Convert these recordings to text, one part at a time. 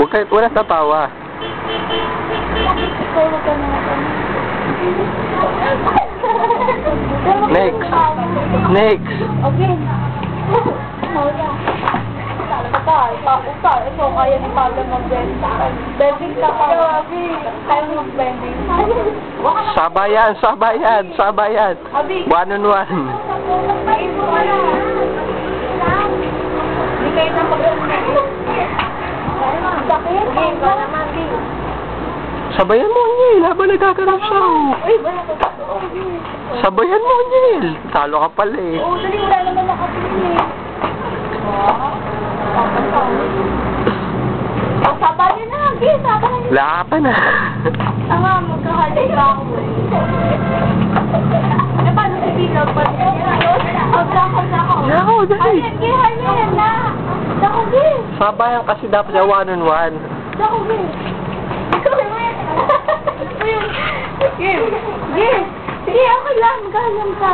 wala tatawa. Next. Next. Okay. Ito, kaya ni Pablo mag-bending. Bending ka pa. Kaya mo mag-bending. Sabayan, sabayan, sabayan. 1-on-1. Hindi kayo na mag-bending. Sakit? Game ka naman, game. Sabayan mo, Niel. Habang nagkakaroon siya. Uy, wala ko. Sabayan mo, Niel. Talo ka pala eh. Oo, dali, wala naman nakapili. Oh, sabayan na. Game, sabayan na. Lapan na. Tama, magkahali ka ako eh. Eh, paano si Pino? Nako, dali. Halin na. Dako, game. Sabayan kasi dapat siya 1-on-1. Dako, game. Game. Game. Sige, okay lang. Magkahalang ka.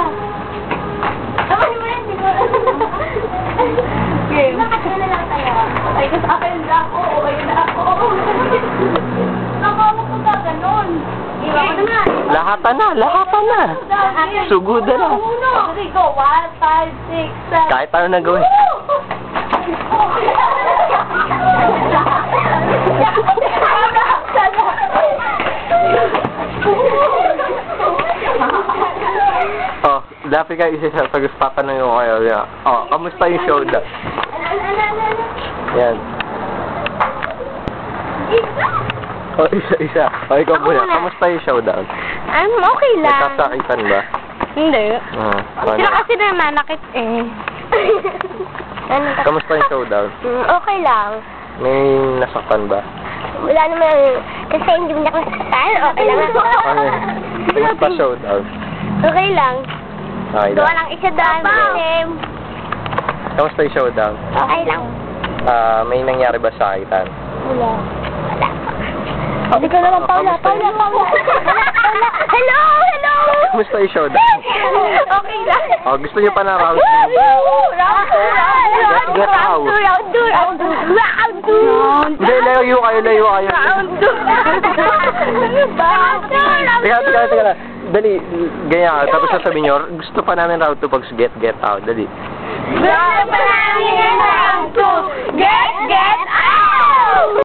Tama mo yan, di ba? Game. Nakatira na lang tayo. Ay, kasi akin na ako. Ayun na ako. Nakawag ko ka, ganun. Iba ko naman. Lahatan na, lahatan na. Suguda na. Sige, go. 1, 5, 6, 7. Kahit ano na gawin. Oh, dapat kayo isa sa pag-tatanong ko kayo. Yeah. Oh, kamusta yung showdown? Yan. Oh, isa. Oh, ikaw muna. Kamusta yung showdown? Okay lang. Nagkasakitan ba? Hindi. Sila kasi nananakit eh. Kamusta yung showdown? Okay lang. May nasaktan ba? Wala naman. Kasi hindi mo nakasasal. Okay lang. Ano? Kamusta showdown? Okay lang. Okay Gawa lang. lang isa doon. Kamusta yung showdown? Okay lang. May nangyari ba sakitan? Wala. Wala. Hindi ka naman, Paula. Paula. Hello! Hello! Kamusta yung showdown? Okay lang. Oh, gusto niyo pa na round 2? Get out. Round 2. Hindi, layo kayo. Round 2. Teka lang. Dali, ganyan. Tapos sasabihin nyo, gusto pa namin round 2 pag get out. Dali. Gusto pa namin round 2. Get out!